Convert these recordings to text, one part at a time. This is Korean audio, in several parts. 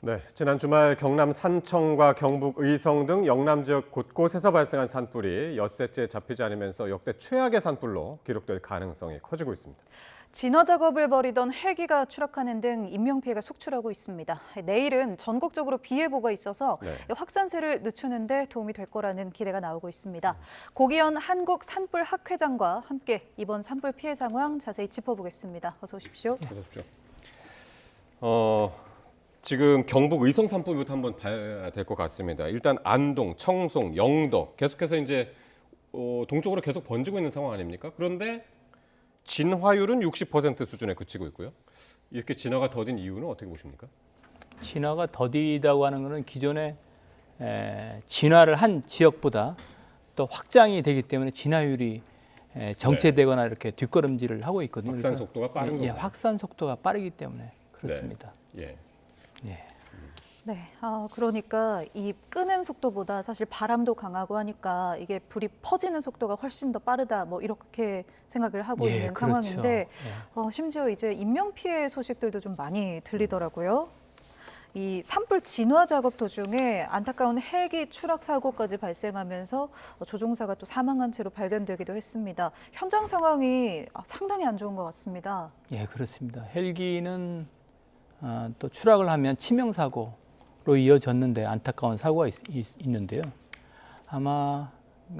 네, 지난 주말 경남 산청과 경북 의성 등 영남 지역 곳곳에서 발생한 산불이 엿새째 잡히지 않으면서 역대 최악의 산불로 기록될 가능성이 커지고 있습니다. 진화 작업을 벌이던 헬기가 추락하는 등 인명피해가 속출하고 있습니다. 내일은 전국적으로 비 예보가 있어서 확산세를 늦추는 데 도움이 될 거라는 기대가 나오고 있습니다. 고기현 한국산불학회장과 함께 이번 산불 피해 상황 자세히 짚어보겠습니다. 어서 오십시오. 어서 오십시오. 지금 경북 의성 산불부터 한번 봐야 될 것 같습니다. 일단 안동, 청송, 영덕 계속해서 이제 동쪽으로 계속 번지고 있는 상황 아닙니까? 그런데 진화율은 60% 수준에 그치고 있고요. 이렇게 진화가 더딘 이유는 어떻게 보십니까? 진화가 더디다고 하는 것은 기존에 진화를 한 지역보다 또 확장이 되기 때문에 진화율이 정체되거나 이렇게 뒷걸음질을 하고 있거든요. 확산 속도가 빠른 거죠. 확산 속도가 빠르기 때문에 그렇습니다. 예. 네, 그러니까 이 끄는 속도보다 사실 바람도 강하고 하니까 이게 불이 퍼지는 속도가 훨씬 더 빠르다, 뭐 이렇게 생각을 하고 있는 그렇죠. 상황인데 심지어 이제 인명 피해 소식들도 좀 많이 들리더라고요. 이 산불 진화 작업 도중에 안타까운 헬기 추락 사고까지 발생하면서 조종사가 또 사망한 채로 발견되기도 했습니다. 현장 상황이 상당히 안 좋은 것 같습니다. 예, 그렇습니다. 헬기는 또 추락을 하면 치명 사고로 이어졌는데 안타까운 사고가 있는데요. 아마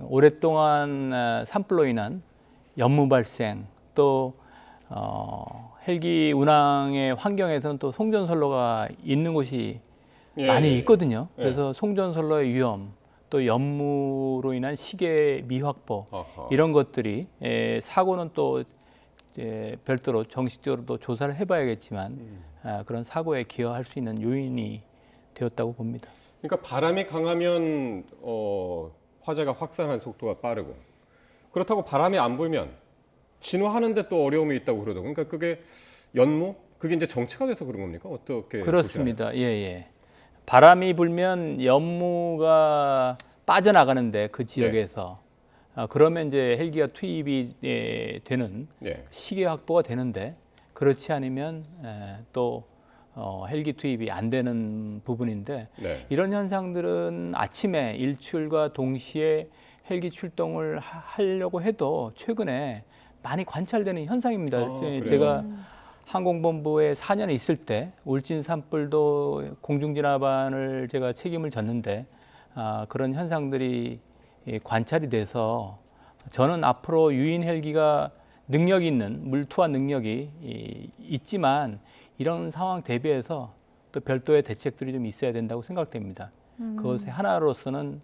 오랫동안 산불로 인한 연무 발생 또 헬기 운항의 환경에서는 또 송전선로가 있는 곳이 많이 있거든요. 그래서 송전선로의 위험, 또 연무로 인한 시계 미확보 이런 것들이 사고는 또 별도로 정식적으로 또 조사를 해봐야겠지만 그런 사고에 기여할 수 있는 요인이 되었다고 봅니다. 그러니까 바람이 강하면 화재가 확산하는 속도가 빠르고 그렇다고 바람이 안 불면 진화하는데 또 어려움이 있다고 그러더라고요. 그러니까 그게 연무? 그게 이제 정체가 돼서 그런 겁니까? 어떻게 그렇습니다. 보시나요? 예. 바람이 불면 연무가 빠져나가는데 그 지역에서 그러면 이제 헬기가 투입이 되는 시계 확보가 되는데 그렇지 않으면 또 헬기 투입이 안 되는 부분인데 이런 현상들은 아침에 일출과 동시에 헬기 출동을 하려고 해도 최근에 많이 관찰되는 현상입니다. 제가 항공본부에 4년 있을 때 울진 산불도 공중진화반을 제가 책임을 졌는데 그런 현상들이 관찰이 돼서 저는 앞으로 유인 헬기가 능력 있는 물투하 능력이 있지만 이런 상황 대비해서 또 별도의 대책들이 좀 있어야 된다고 생각됩니다. 그것의 하나로서는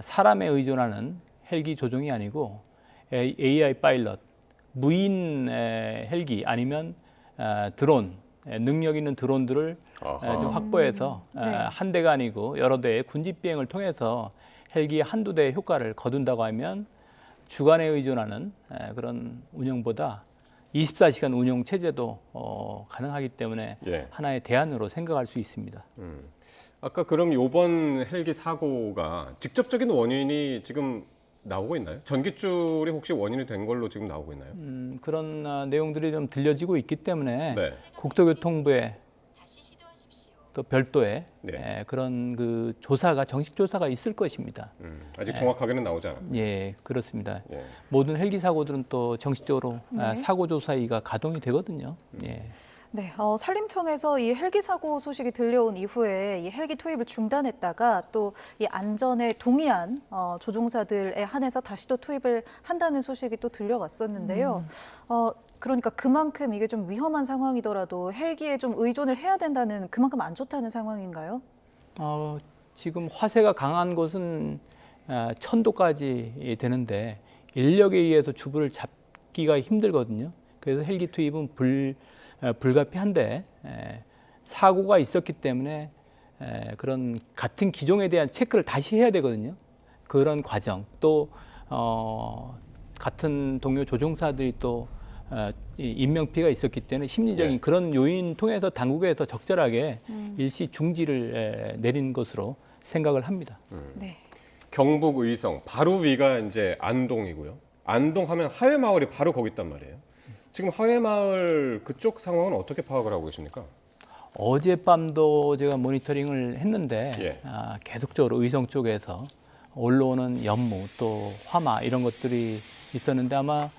사람에 의존하는 헬기 조종이 아니고 AI 파일럿, 무인 헬기 아니면 드론, 능력 있는 드론들을 좀 확보해서 한 대가 아니고 여러 대의 군집 비행을 통해서 헬기 한두 대의 효과를 거둔다고 하면 주간에 의존하는 그런 운영보다 24시간 운영 체제도 가능하기 때문에 하나의 대안으로 생각할 수 있습니다. 아까 그럼 이번 헬기 사고가 직접적인 원인이 지금 나오고 있나요? 전기줄이 혹시 원인이 된 걸로 지금 나오고 있나요? 그런 내용들이 좀 들려지고 있기 때문에 국토교통부에 또 별도의 그런 그 조사가 정식 조사가 있을 것입니다. 아직 정확하게는 나오지 않아요. 예, 그렇습니다. 모든 헬기 사고들은 또 정식적으로 사고 조사위가 가동이 되거든요. 네, 산림청에서 이 헬기 사고 소식이 들려온 이후에 이 헬기 투입을 중단했다가 또 이 안전에 동의한 조종사들에 한해서 다시 또 투입을 한다는 소식이 또 들려왔었는데요. 그러니까 그만큼 이게 좀 위험한 상황이더라도 헬기에 좀 의존을 해야 된다는 그만큼 안 좋다는 상황인가요? 지금 화세가 강한 곳은 1000도까지 되는데 인력에 의해서 주부를 잡기가 힘들거든요. 그래서 헬기 투입은 불가피한데 사고가 있었기 때문에 그런 같은 기종에 대한 체크를 다시 해야 되거든요. 그런 과정 또 같은 동료 조종사들이 또 인명피해가 있었기 때문에 심리적인 그런 요인 통해서 당국에서 적절하게 일시 중지를 내린 것으로 생각을 합니다. 경북 의성 바로 위가 이제 안동이고요. 안동하면 하회마을이 바로 거기 있단 말이에요. 지금 하회마을 그쪽 상황은 어떻게 파악을 하고 계십니까? 어젯밤도 제가 모니터링을 했는데 예. 계속적으로 의성 쪽에서 올라오는 연무 또 화마 이런 것들이 있었는데 아마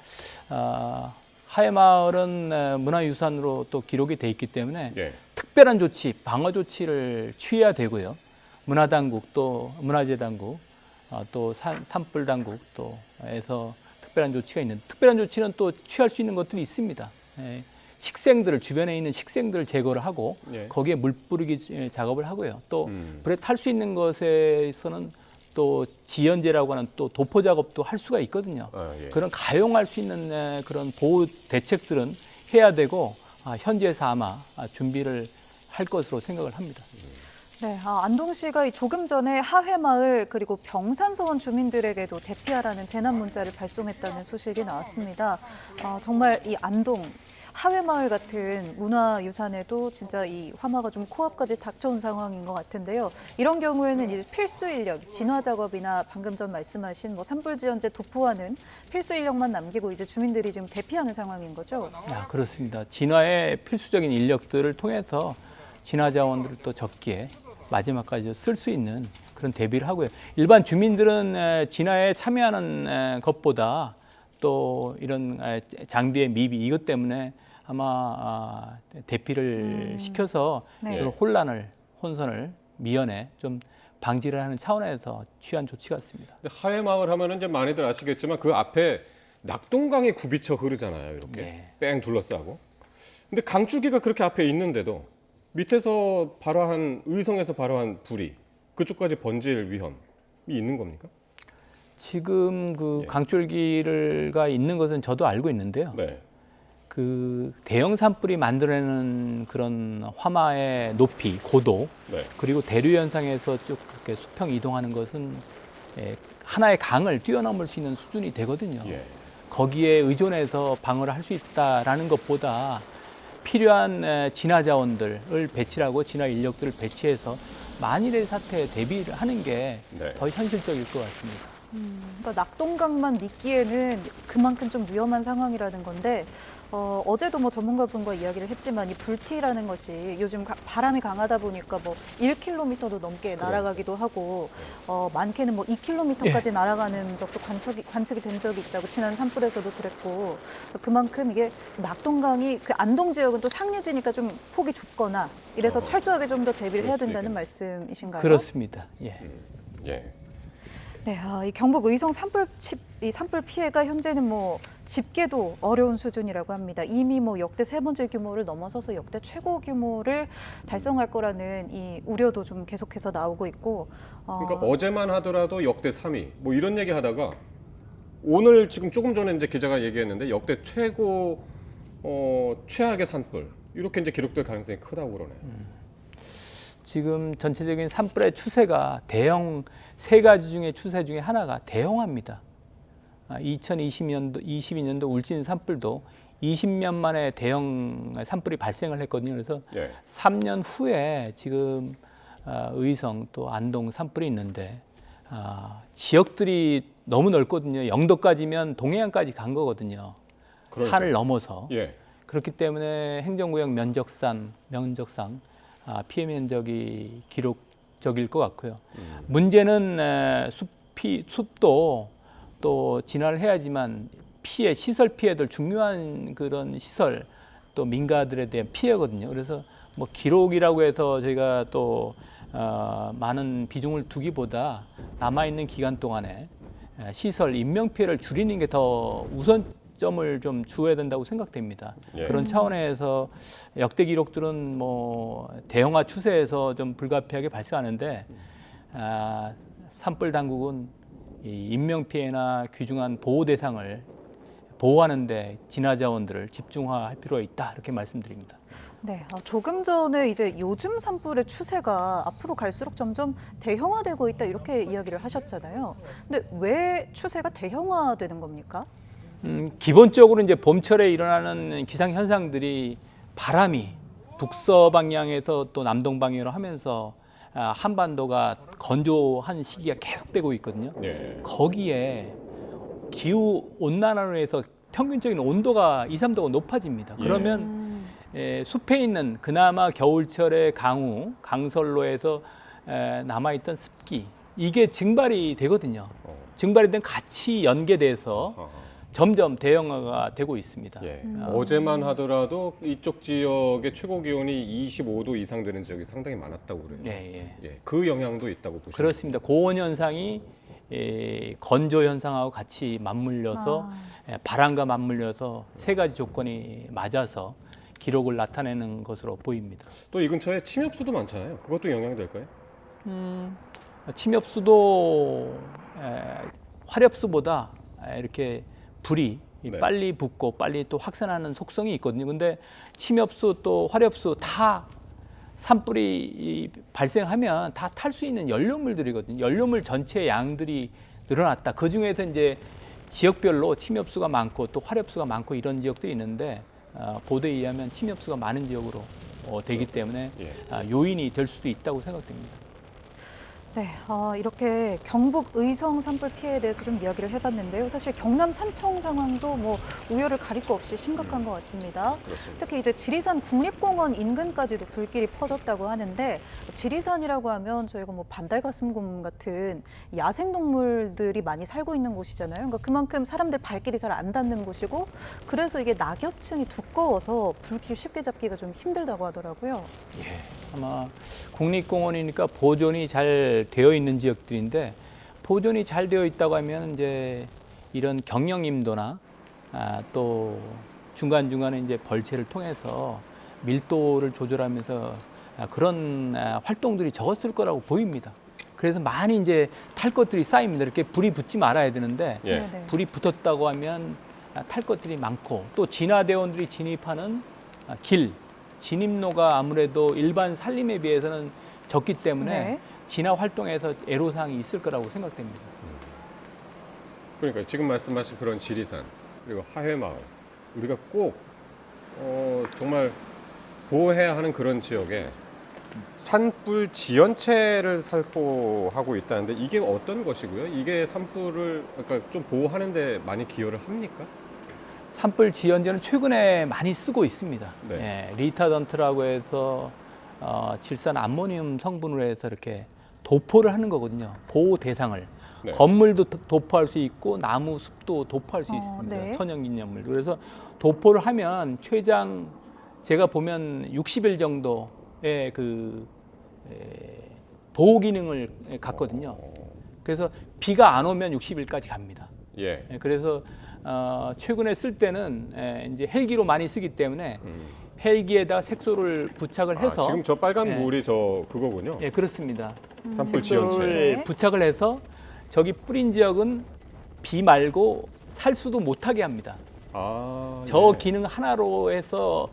하회마을은 문화유산으로 또 기록이 돼 있기 때문에 예. 특별한 조치, 방어 조치를 취해야 되고요. 문화당국 또 문화재당국 또 산불당국 또 해서 특별한 조치가 있는데 특별한 조치는 또 취할 수 있는 것들이 있습니다. 예. 식생들을 주변에 있는 식생들을 제거를 하고 예. 거기에 물 뿌리기 작업을 하고요. 또 불에 탈 수 있는 것에서는 또 지연제라고 하는 또 도포 작업도 할 수가 있거든요. 예. 그런 가용할 수 있는 그런 보호 대책들은 해야 되고 현지에서 아마 준비를 할 것으로 생각을 합니다. 네, 안동시가 조금 전에 하회마을 그리고 병산서원 주민들에게도 대피하라는 재난 문자를 발송했다는 소식이 나왔습니다. 정말 이 안동 하회마을 같은 문화유산에도 진짜 이 화마가 좀 코앞까지 닥쳐온 상황인 것 같은데요. 이런 경우에는 이제 필수 인력, 진화 작업이나 방금 전 말씀하신 산불 지연제 도포하는 필수 인력만 남기고 이제 주민들이 지금 대피하는 상황인 거죠. 그렇습니다. 진화의 필수적인 인력들을 통해서 진화 자원들을 또 적기에 마지막까지 쓸 수 있는 그런 대비를 하고요. 일반 주민들은 진화에 참여하는 것보다 또 이런 장비의 미비 이것 때문에 아마 대피를 시켜서 네. 이런 혼선을 미연에 좀 방지를 하는 차원에서 취한 조치 같습니다. 하회마을 하면은 이제 많이들 아시겠지만 그 앞에 낙동강이 굽이쳐 흐르잖아요. 이렇게 네. 뺑 둘러싸고. 근데 강줄기가 그렇게 앞에 있는데도 밑에서 발화한 의성에서 발화한 불이 그쪽까지 번질 위험이 있는 겁니까? 지금 그 예. 강줄기가 있는 것은 저도 알고 있는데요. 네. 그 대형 산불이 만들어내는 그런 화마의 높이, 고도, 네. 그리고 대류 현상에서 쭉 그렇게 수평 이동하는 것은 하나의 강을 뛰어넘을 수 있는 수준이 되거든요. 예. 거기에 의존해서 방어를 할 수 있다라는 것보다 필요한 진화 자원들을 배치하고 진화 인력들을 배치해서 만일의 사태에 대비를 하는 게 더 네. 현실적일 것 같습니다. 그러니까 낙동강만 믿기에는 그만큼 좀 위험한 상황이라는 건데 어제도 전문가분과 이야기를 했지만 이 불티라는 것이 요즘 바람이 강하다 보니까 1km도 넘게 날아가기도 하고 많게는 2km까지 날아가는 적도 관측이 된 적이 있다고 지난 산불에서도 그랬고 그만큼 이게 낙동강이 그 안동 지역은 또 상류지니까 좀 폭이 좁거나 이래서 철저하게 좀 더 대비를 해야 된다는 말씀이신가요? 그렇습니다. 예. 예. 네, 이 경북 의성 이 산불 피해가 현재는 집계도 어려운 수준이라고 합니다. 이미 역대 3번째 규모를 넘어서서 역대 최고 규모를 달성할 거라는 이 우려도 좀 계속해서 나오고 있고. 그러니까 어제만 하더라도 역대 3위 뭐 이런 얘기 하다가 오늘 지금 조금 전에 이제 기자가 얘기했는데 역대 최고 최악의 산불 이렇게 이제 기록될 가능성이 크다고 그러네요. 지금 전체적인 산불의 추세가 대형 세 가지 중에 추세 중에 하나가 대형화입니다. 2022년도 울진 산불도 20년 만에 대형 산불이 발생을 했거든요. 그래서 예. 3년 후에 지금 의성 또 안동 산불이 있는데 지역들이 너무 넓거든요. 영도까지면 동해안까지 간 거거든요. 그러니까요. 산을 넘어서. 예. 그렇기 때문에 행정구역 면적상 피해 면적이 기록적일 것 같고요. 문제는 숲도 또 진화를 해야지만 시설 피해들 중요한 그런 시설 또 민가들에 대한 피해거든요. 그래서 기록이라고 해서 저희가 또 많은 비중을 두기보다 남아 있는 기간 동안에 시설 인명 피해를 줄이는 게 더 우선점을 좀 주어야 된다고 생각됩니다. 예. 그런 차원에서 역대 기록들은 대형화 추세에서 좀 불가피하게 발생하는데 산불 당국은 이 인명 피해나 귀중한 보호 대상을 보호하는데 진화 자원들을 집중화할 필요가 있다 이렇게 말씀드립니다. 네, 조금 전에 이제 요즘 산불의 추세가 앞으로 갈수록 점점 대형화되고 있다 이렇게 이야기를 하셨잖아요. 근데 왜 추세가 대형화되는 겁니까? 기본적으로 이제 봄철에 일어나는 기상 현상들이 바람이 북서 방향에서 또 남동 방향으로 하면서 한반도가 건조한 시기가 계속되고 있거든요. 예. 거기에 기후 온난화로 해서 평균적인 온도가 2, 3도가 높아집니다. 그러면 숲에 있는 그나마 겨울철에 강우, 강설로에서 남아있던 습기 이게 증발이 되거든요. 증발이 된 같이 연계돼서 점점 대형화가 되고 있습니다. 예. 어제만 하더라도 이쪽 지역의 최고 기온이 25도 이상 되는 지역이 상당히 많았다고 그래요. 예. 그 영향도 있다고 보시면 그렇습니다. 고온 현상이 건조 현상하고 같이 맞물려서 바람과 맞물려서 세 가지 조건이 맞아서 기록을 나타내는 것으로 보입니다. 또 이 근처에 침엽수도 많잖아요. 그것도 영향이 될까요? 침엽수도 화렵수보다 이렇게 불이 네. 빨리 붙고 빨리 또 확산하는 속성이 있거든요. 근데 침엽수 또 화렵수 다 산불이 발생하면 다 탈 수 있는 연료물들이거든요. 연료물 전체 양들이 늘어났다. 그 중에서 이제 지역별로 침엽수가 많고 또 화렵수가 많고 이런 지역들이 있는데 보도에 의하면 침엽수가 많은 지역으로 되기 때문에 요인이 될 수도 있다고 생각됩니다. 네, 이렇게 경북 의성 산불 피해에 대해서 좀 이야기를 해봤는데요. 사실 경남 산청 상황도 뭐 우열을 가릴 거 없이 심각한 것 같습니다. 그렇습니다. 특히 이제 지리산 국립공원 인근까지도 불길이 퍼졌다고 하는데 지리산이라고 하면 저희가 뭐 반달가슴곰 같은 야생동물들이 많이 살고 있는 곳이잖아요. 그러니까 그만큼 사람들 발길이 잘 안 닿는 곳이고 그래서 이게 낙엽층이 두꺼워서 불길 쉽게 잡기가 좀 힘들다고 하더라고요. 예, 아마 국립공원이니까 보존이 잘 되어 있는 지역들인데 보존이 잘 되어 있다고 하면 이제 이런 경영임도나 또 중간중간에 이제 벌채를 통해서 밀도를 조절하면서 그런 활동들이 적었을 거라고 보입니다. 그래서 많이 이제 탈 것들이 쌓입니다. 이렇게 불이 붙지 말아야 되는데 네네. 불이 붙었다고 하면 탈 것들이 많고 또 진화대원들이 진입하는 길, 진입로가 아무래도 일반 산림에 비해서는 적기 때문에 네. 진화 활동에서 애로사항이 있을 거라고 생각됩니다. 그러니까 지금 말씀하신 그런 지리산 그리고 하회마을 우리가 꼭 정말 보호해야 하는 그런 지역에 산불 지연체를 살포하고 있다는데 이게 어떤 것이고요? 이게 산불을 그러니까 좀 보호하는 데 많이 기여를 합니까? 산불 지연제는 최근에 많이 쓰고 있습니다. 네. 예, 리타던트라고 해서 질산 암모늄 성분으로 해서 이렇게 도포를 하는 거거든요. 보호 대상을. 네. 건물도 도포할 수 있고 나무 숲도 도포할 수 있습니다. 네. 천연기념물. 그래서 도포를 하면 최장 제가 보면 60일 정도의 그 보호 기능을 갖거든요. 그래서 비가 안 오면 60일까지 갑니다. 예. 그래서 최근에 쓸 때는 이제 헬기로 많이 쓰기 때문에 헬기에다 색소를 부착을 해서 지금 저 빨간 예. 물이 저 그거군요. 예, 그렇습니다. 산불 지연체. 색소를 네. 부착을 해서 저기 뿌린 지역은 비 말고 살 수도 못하게 합니다. 저 예. 기능 하나로 해서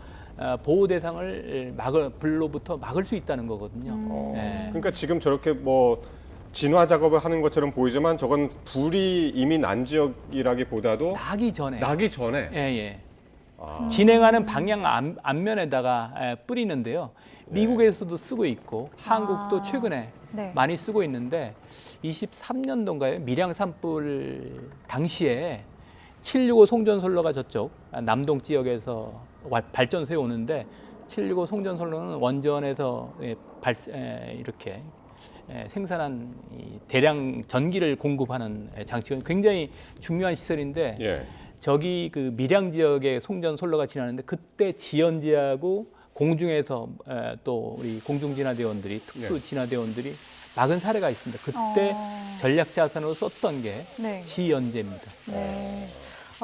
보호 대상을 불로부터 막을 수 있다는 거거든요. 예. 그러니까 지금 저렇게 뭐 진화 작업을 하는 것처럼 보이지만 저건 불이 이미 난 지역이라기보다도 나기 전에. 나기 전에 예, 예. 진행하는 방향 앞면에다가 뿌리는데요. 미국에서도 쓰고 있고 한국도 최근에 네. 많이 쓰고 있는데 23년도인가요? 밀양 산불 당시에 765 송전솔로가 저쪽 남동 지역에서 발전소에 오는데 765 송전솔로는 원전에서 이렇게 생산한 대량 전기를 공급하는 장치가 굉장히 중요한 시설인데 예. 저기 그 밀양 지역에 송전솔로가 지나는데 그때 지연제하고 공중에서 또 우리 공중진화대원들이 특수진화대원들이 막은 사례가 있습니다. 그때 전략 자산으로 썼던 게 네. 지연제입니다. 네.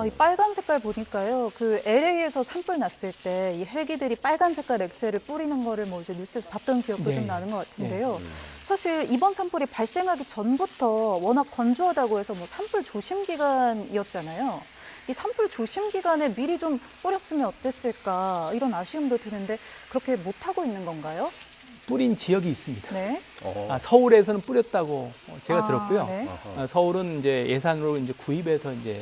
이 빨간 색깔 보니까요. 그 LA에서 산불 났을 때 이 헬기들이 빨간 색깔 액체를 뿌리는 거를 뭐 이제 뉴스에서 봤던 기억도 네. 좀 나는 것 같은데요. 사실 이번 산불이 발생하기 전부터 워낙 건조하다고 해서 뭐 산불 조심 기간이었잖아요. 이 산불 조심 기간에 미리 좀 뿌렸으면 어땠을까 이런 아쉬움도 드는데 그렇게 못 하고 있는 건가요? 뿌린 지역이 있습니다. 네. 서울에서는 뿌렸다고 제가 들었고요. 네. 서울은 이제 예산으로 이제 구입해서 이제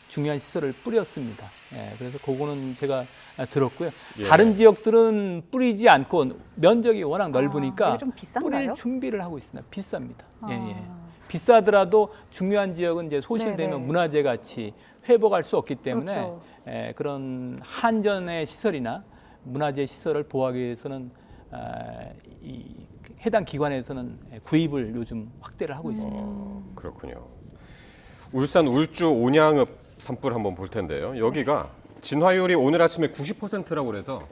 중요한 시설을 뿌렸습니다. 예, 그래서 그거는 제가 들었고요. 예. 다른 지역들은 뿌리지 않고 면적이 워낙 넓으니까 이게 좀 비싼가요? 뿌릴 준비를 하고 있습니다. 비쌉니다. 예, 예. 아. 비싸더라도 중요한 지역은 이제 소실되면 네네. 문화재 가치 회복할 수 없기 때문에 그렇죠. 그런 한전의 시설이나 문화재 시설을 보호하기 위해서는 이 해당 기관에서는 구입을 요즘 확대를 하고 있습니다. 그렇군요. 울산 울주 온양읍 산불 한번 볼 텐데요. 여기가 진화율이 오늘 아침에 90%라고 그래서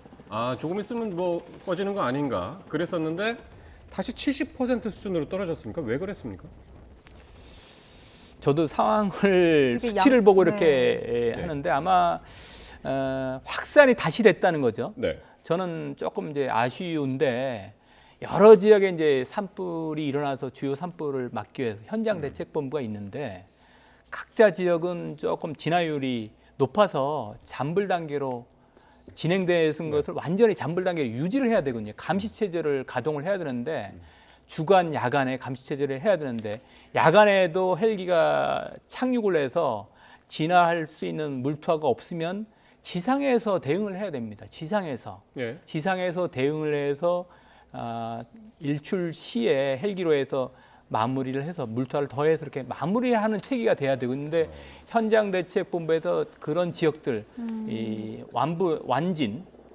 조금 있으면 뭐 꺼지는 거 아닌가 그랬었는데 다시 70% 수준으로 떨어졌습니까? 왜 그랬습니까? 저도 상황을 이게 수치를 양- 보고 네. 이렇게 하는데 아마 확산이 다시 됐다는 거죠. 네. 저는 조금 이제 아쉬운데 여러 지역에 이제 산불이 일어나서 주요 산불을 막기 위해서 현장 대책본부가 있는데 각자 지역은 조금 진화율이 높아서 잠불 단계로 진행되는 것을 완전히 잠불 단계로 유지를 해야 되거든요. 감시 체제를 가동을 해야 되는데 주간, 야간에 감시 체제를 해야 되는데 야간에도 헬기가 착륙을 해서 진화할 수 있는 물투하가 없으면 지상에서 대응을 해야 됩니다. 지상에서 대응을 해서 일출 시에 헬기로 해서 마무리를 해서 물투하를 더해서 이렇게 마무리하는 체계가 돼야 되고 있는데 현장 대책본부에서 그런 지역들 이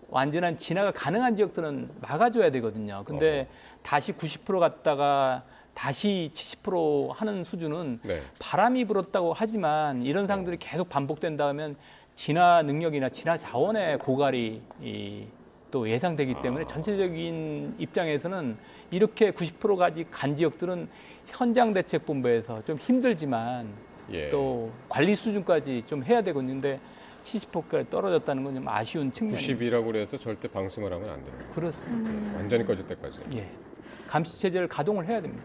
완전한 진화가 가능한 지역들은 막아줘야 되거든요. 근데 다시 90% 갔다가 다시 70% 하는 수준은 바람이 불었다고 하지만 이런 상황들이 계속 반복된다면 진화 능력이나 진화 자원의 고갈이 또 예상되기 때문에 전체적인 입장에서는 이렇게 90%까지 간 지역들은 현장 대책본부에서 좀 힘들지만 또 관리 수준까지 좀 해야 되거든요. 근데 70%까지 떨어졌다는 건 좀 아쉬운 측면입니다. 90이라고 그래서 절대 방심을 하면 안 됩니다. 그렇습니다. 완전히 꺼질 때까지. 감시 체제를 가동을 해야 됩니다.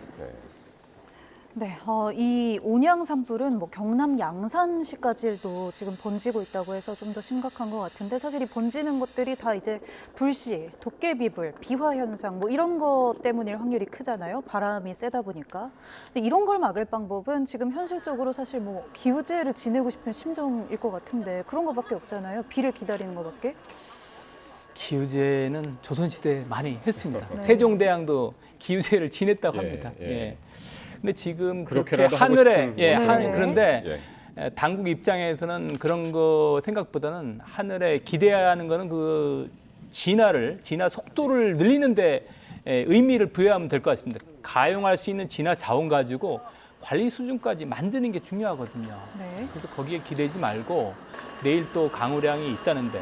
네, 이 온양 산불은 뭐 경남 양산시까지도 지금 번지고 있다고 해서 좀 더 심각한 것 같은데 사실 이 번지는 것들이 다 이제 불씨, 도깨비불, 비화 현상 뭐 이런 것 때문일 확률이 크잖아요. 바람이 세다 보니까. 근데 이런 걸 막을 방법은 지금 현실적으로 사실 뭐 기우제를 지내고 싶은 심정일 것 같은데 그런 것밖에 없잖아요. 비를 기다리는 것밖에. 기우제는 조선시대에 많이 했습니다. 네. 세종대왕도 기우제를 지냈다고 합니다. 근데 지금 그렇게 그렇게라도 하고 하늘에 싶은 네. 그런데 당국 입장에서는 그런 거 생각보다는 하늘에 기대하는 거는 그 진화 속도를 늘리는데 의미를 부여하면 될 것 같습니다. 가용할 수 있는 진화 자원 가지고 관리 수준까지 만드는 게 중요하거든요. 네. 그래서 거기에 기대지 말고 내일 또 강우량이 있다는데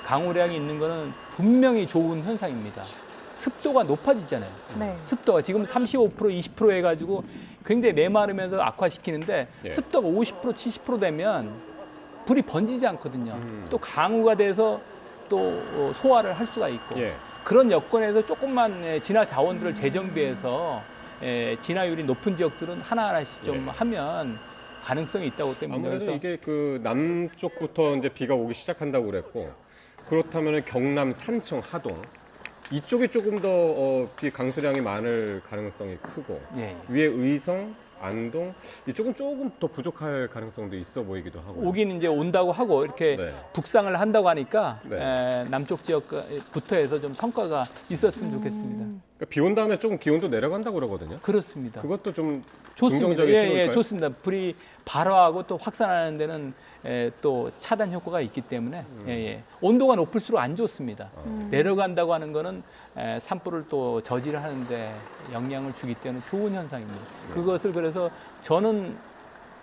강우량이 있는 거는 분명히 좋은 현상입니다. 습도가 높아지잖아요. 네. 습도가 지금 35%, 20% 해가지고 굉장히 메마르면서 악화시키는데 습도가 50%, 70% 되면 불이 번지지 않거든요. 또 강우가 돼서 또 소화를 할 수가 있고 그런 여건에서 조금만 진화 자원들을 재정비해서 진화율이 높은 지역들은 하나하나씩 좀 하면 가능성이 있다고 때문에 아무래도 그래서 이게 그 남쪽부터 이제 비가 오기 시작한다고 그랬고 그렇다면 경남 산청 하동 이쪽이 조금 더 비 강수량이 많을 가능성이 크고 위에 의성 안동 이쪽은 조금 더 부족할 가능성도 있어 보이기도 하고 오긴 이제 온다고 하고 이렇게 북상을 한다고 하니까 남쪽 지역부터 해서 좀 성과가 있었으면 좋겠습니다. 그러니까 비 온 다음에 조금 기온도 내려간다고 그러거든요. 그렇습니다. 그것도 좀 좋습니다. 긍정적인 신호일까요? 좋습니다. 불이 발화하고 또 확산하는 데는 또 차단 효과가 있기 때문에 온도가 높을수록 안 좋습니다. 내려간다고 하는 거는 산불을 또 저지를 하는데 영향을 주기 때문에 좋은 현상입니다. 그것을 그래서 저는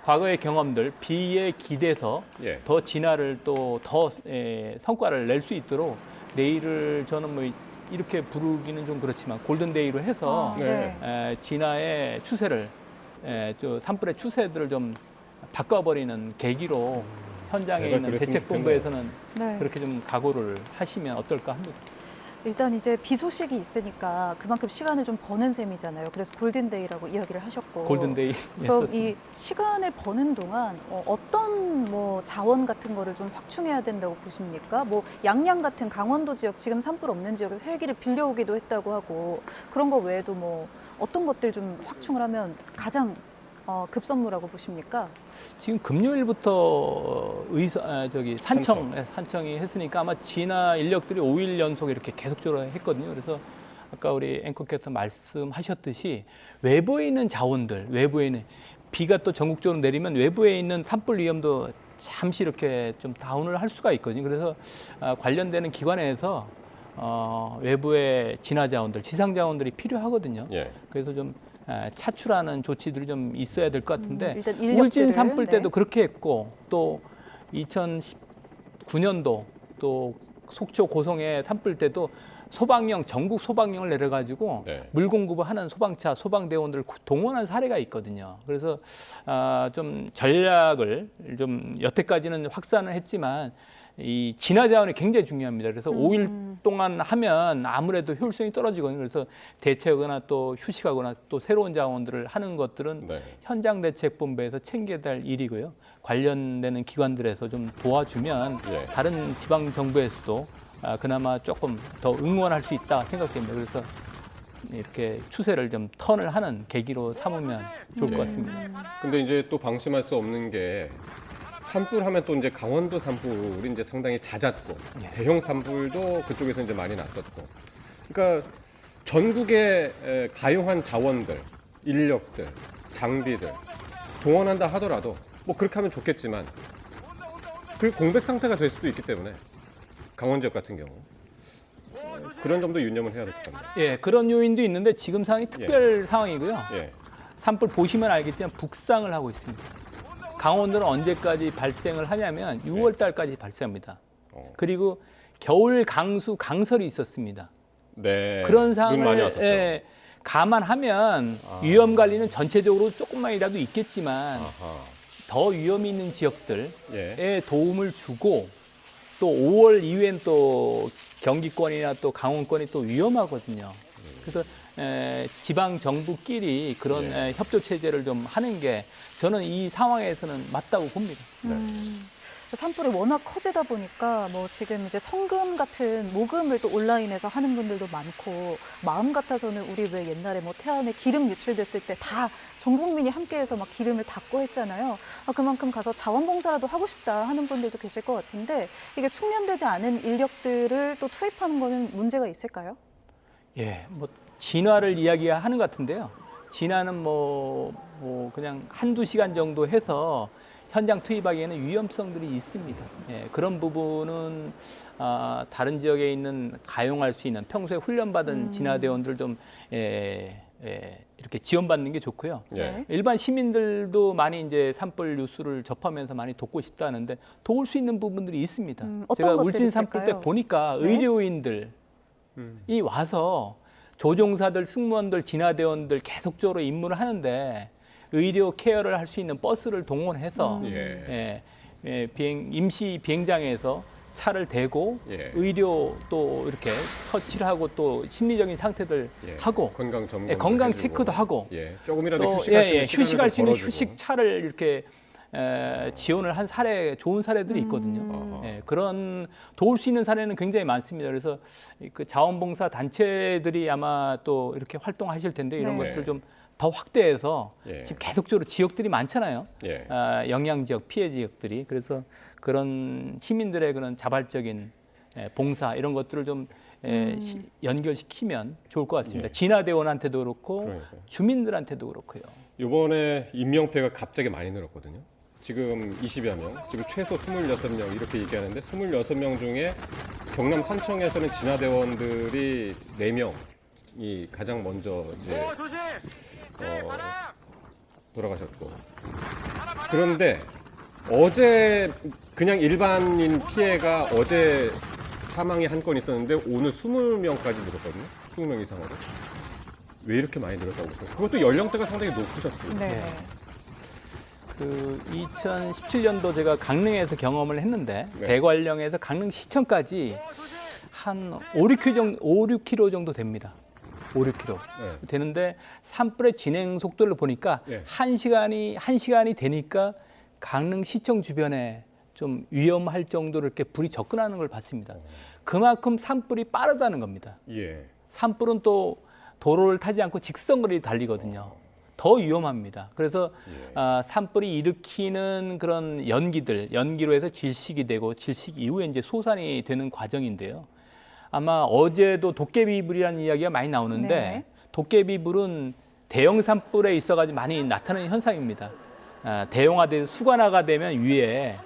과거의 경험들 비에 기대서 더 진화를 또 더 성과를 낼 수 있도록 내일을 저는 뭐 이렇게 부르기는 좀 그렇지만 골든데이로 해서 진화의 추세를 또 산불의 추세들을 좀 바꿔버리는 계기로 현장에 있는 대책본부에서는 그렇게 좀 각오를 하시면 어떨까 합니다. 일단 이제 비 소식이 있으니까 그만큼 시간을 좀 버는 셈이잖아요. 그래서 골든데이라고 이야기를 하셨고. 골든데이. 그럼 이 시간을 버는 동안 어떤 뭐 자원 같은 거를 좀 확충해야 된다고 보십니까? 뭐 양양 같은 강원도 지역 지금 산불 없는 지역에서 헬기를 빌려오기도 했다고 하고 그런 거 외에도 뭐 어떤 것들 좀 확충을 하면 가장 급선무라고 보십니까? 지금 금요일부터 산청이 했으니까 아마 진화 인력들이 5일 연속 이렇게 계속적으로 했거든요. 그래서 아까 우리 앵커께서 말씀하셨듯이 외부에 있는 자원들, 외부에 있는 비가 또 전국적으로 내리면 외부에 있는 산불 위험도 잠시 이렇게 좀 다운을 할 수가 있거든요. 그래서 관련되는 기관에서 외부의 진화 자원들, 지상 자원들이 필요하거든요. 예. 그래서 좀 차출하는 조치들이 좀 있어야 될 것 같은데 일단 인력들을, 울진 산불 때도 네. 그렇게 했고 또 2019년도 또 속초 고성의 산불 때도 소방령 전국 소방령을 내려가지고 네. 물 공급을 하는 소방차 소방대원들을 동원한 사례가 있거든요. 그래서 좀 전략을 좀 여태까지는 확산을 했지만 이 진화 자원이 굉장히 중요합니다. 그래서 5일 동안 하면 아무래도 효율성이 떨어지거든요. 그래서 대체하거나 또 휴식하거나 또 새로운 자원들을 하는 것들은 네. 현장대책본부에서 챙겨야 될 일이고요. 관련되는 기관들에서 좀 도와주면 예. 다른 지방 정부에서도 그나마 조금 더 응원할 수 있다 생각됩니다. 그래서 이렇게 추세를 좀 턴을 하는 계기로 삼으면 좋을 것 같습니다. 근데 이제 또 방심할 수 없는 게 산불 하면 또 이제 강원도 산불이 이제 상당히 잦았고 대형 산불도 그쪽에서 이제 많이 났었고 그러니까 전국의 가용한 자원들, 인력들, 장비들 동원한다 하더라도 뭐 그렇게 하면 좋겠지만 그 공백 상태가 될 수도 있기 때문에 강원 지역 같은 경우 그런 점도 유념을 해야 될 것 같네요. 예, 그런 요인도 있는데 지금 상황이 특별 상황이고요. 예. 산불 보시면 알겠지만 북상을 하고 있습니다. 강원도는 언제까지 발생을 하냐면 6월 달까지 발생합니다. 그리고 겨울 강수 강설이 있었습니다. 네. 그런 눈 많이 상황을 왔었죠. 감안하면 위험 관리는 전체적으로 조금만이라도 있겠지만 아하. 더 위험이 있는 지역들에 예. 도움을 주고 또 5월 이후엔 또 경기권이나 또 강원권이 또 위험하거든요. 그래서 지방 정부끼리 그런 협조 체제를 좀 하는 게 저는 이 상황에서는 맞다고 봅니다. 산불이 워낙 커지다 보니까 뭐 지금 이제 성금 같은 모금을 또 온라인에서 하는 분들도 많고 마음 같아서는 우리 왜 옛날에 뭐 태안에 기름 유출됐을 때 다 전 국민이 함께해서 막 기름을 닦고 했잖아요. 그만큼 가서 자원봉사라도 하고 싶다 하는 분들도 계실 것 같은데 이게 숙련되지 않은 인력들을 또 투입하는 거는 문제가 있을까요? 예, 뭐 진화를 이야기하는 것 같은데요. 진화는 뭐 그냥 한두 시간 정도 해서 현장 투입하기에는 위험성들이 있습니다. 예, 그런 부분은 다른 지역에 있는 가용할 수 있는 평소에 훈련받은 진화대원들 좀 이렇게 지원받는 게 좋고요. 예. 일반 시민들도 많이 이제 산불 뉴스를 접하면서 많이 돕고 싶다는데 도울 수 있는 부분들이 있습니다. 어떤 제가 것들이 울진 산불 때 있을까요? 보니까 네. 의료인들이 와서 조종사들, 승무원들, 진화대원들 계속적으로 임무를 하는데 의료 케어를 할 수 있는 버스를 동원해서 임시 비행장에서 차를 대고 의료 또 이렇게 처치를 하고 또 심리적인 상태들 하고 건강 점검 건강 체크도 하고 조금이라도 또 휴식할 수 있는 휴식할 수 있는 휴식 차를 이렇게 지원을 한 사례, 좋은 사례들이 있거든요. 그런 도울 수 있는 사례는 굉장히 많습니다. 그래서 그 자원봉사 단체들이 아마 또 이렇게 활동하실 텐데 이런 것들 좀 더 확대해서 지금 계속적으로 지역들이 많잖아요. 영향 지역, 피해 지역들이. 그래서 그런 시민들의 그런 자발적인 봉사 이런 것들을 좀 연결시키면 좋을 것 같습니다. 진화대원한테도 그렇고 주민들한테도 그렇고요. 이번에 인명피해가 갑자기 많이 늘었거든요. 지금 20여 명, 지금 최소 26명 이렇게 얘기하는데 26명 중에 경남 산청에서는 진화대원들이 4명이 가장 먼저 이제 돌아가셨고 그런데 어제 그냥 일반인 피해가 어제 사망이 한 건 있었는데 오늘 20명까지 늘었거든요. 20명 이상으로. 왜 이렇게 많이 늘었다고 보세요? 그것도 연령대가 상당히 높으셨고. 네. 그 2017년도 제가 강릉에서 경험을 했는데 대관령에서 강릉시청까지 한 5-6km 정도 됩니다. 5-6km 되는데 산불의 진행 속도를 보니까 1시간이 되니까 강릉시청 주변에 좀 위험할 정도로 이렇게 불이 접근하는 걸 봤습니다. 그만큼 산불이 빠르다는 겁니다. 산불은 또 도로를 타지 않고 직선거리를 달리거든요. 더 위험합니다. 그래서 산불이 일으키는 그런 연기로 해서 질식이 되고 질식 이후에 이제 소산이 되는 과정인데요. 아마 어제도 도깨비불이라는 이야기가 많이 나오는데 도깨비불은 대형 산불에 있어가지고 많이 나타나는 현상입니다. 대형화돼서 수관화가 되면 위에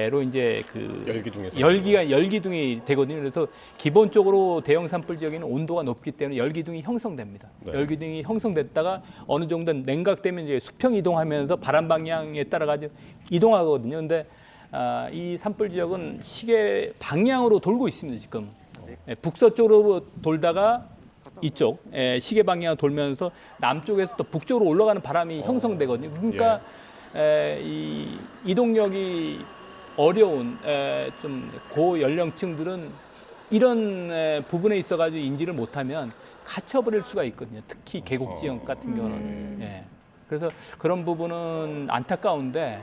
로 이제 그 열기둥에서 열기둥이 되거든요. 그래서 기본적으로 대형 산불 지역에는 온도가 높기 때문에 열기둥이 형성됩니다. 네. 열기둥이 형성됐다가 어느 정도 냉각되면 이제 수평 이동하면서 바람 방향에 따라 가지고 이동하거든요. 근데 이 산불 지역은 시계 방향으로 돌고 있습니다. 지금 북서쪽으로 돌다가 이쪽 시계 방향으로 돌면서 남쪽에서 또 북쪽으로 올라가는 바람이 형성되거든요. 그러니까 이 이동력이 어려운 좀 고연령층들은 이런 부분에 있어가지고 인지를 못하면 갇혀버릴 수가 있거든요. 특히 계곡 지역 같은 경우는. 예. 그래서 그런 부분은 안타까운데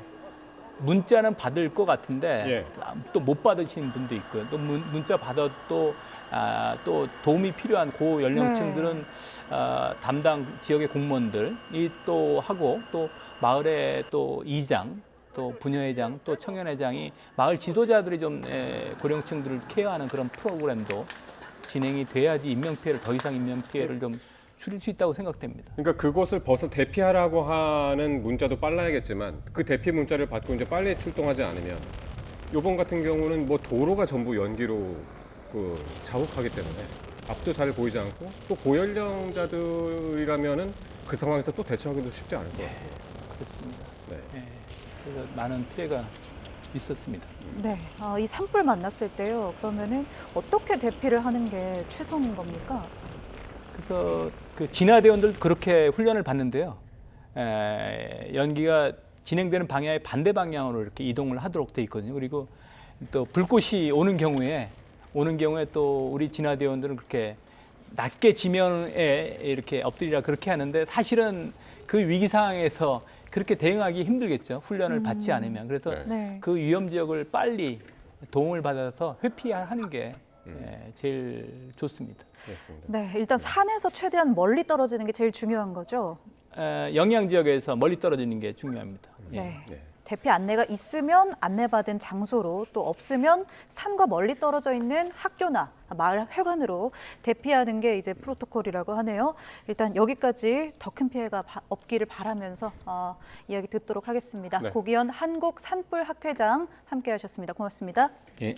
문자는 받을 것 같은데 또 못 받으시는 분도 있고요. 또 문자 받아도 또 도움이 필요한 고연령층들은 담당 지역의 공무원들이 또 하고 또 마을의 또 이장, 또 부녀회장, 또 청년회장이 마을 지도자들이 좀 고령층들을 케어하는 그런 프로그램도 진행이 돼야지 더 이상 인명피해를 좀 줄일 수 있다고 생각됩니다. 그러니까 그곳을 벗어 대피하라고 하는 문자도 빨라야겠지만 그 대피 문자를 받고 이제 빨리 출동하지 않으면 이번 같은 경우는 뭐 도로가 전부 연기로 그 자욱하기 때문에 앞도 잘 보이지 않고 또 고연령자들이라면은 그 상황에서 또 대처하기도 쉽지 않을 것 같아요. 그렇습니다. 네. 그래서 많은 피해가 있었습니다. 네, 이 산불 만났을 때요. 그러면은 어떻게 대피를 하는 게 최선인 겁니까? 그래서 그 진화대원들 그렇게 훈련을 받는데요. 연기가 진행되는 방향의 반대 방향으로 이렇게 이동을 하도록 돼 있거든요. 그리고 또 불꽃이 오는 경우에 또 우리 진화대원들은 그렇게 낮게 지면에 이렇게 엎드리라 그렇게 하는데 사실은 그 위기 상황에서 그렇게 대응하기 힘들겠죠. 훈련을 받지 않으면. 그래서 네. 그 위험 지역을 빨리 도움을 받아서 회피하는 게 제일 좋습니다. 그렇습니다. 네, 일단 산에서 최대한 멀리 떨어지는 게 제일 중요한 거죠. 영향 지역에서 멀리 떨어지는 게 중요합니다. 네. 네. 대피 안내가 있으면 안내받은 장소로, 또 없으면 산과 멀리 떨어져 있는 학교나 마을 회관으로 대피하는 게 이제 프로토콜이라고 하네요. 일단 여기까지 더 큰 피해가 없기를 바라면서 이야기 듣도록 하겠습니다. 네. 고기현 한국산불학회장 함께하셨습니다. 고맙습니다. 예.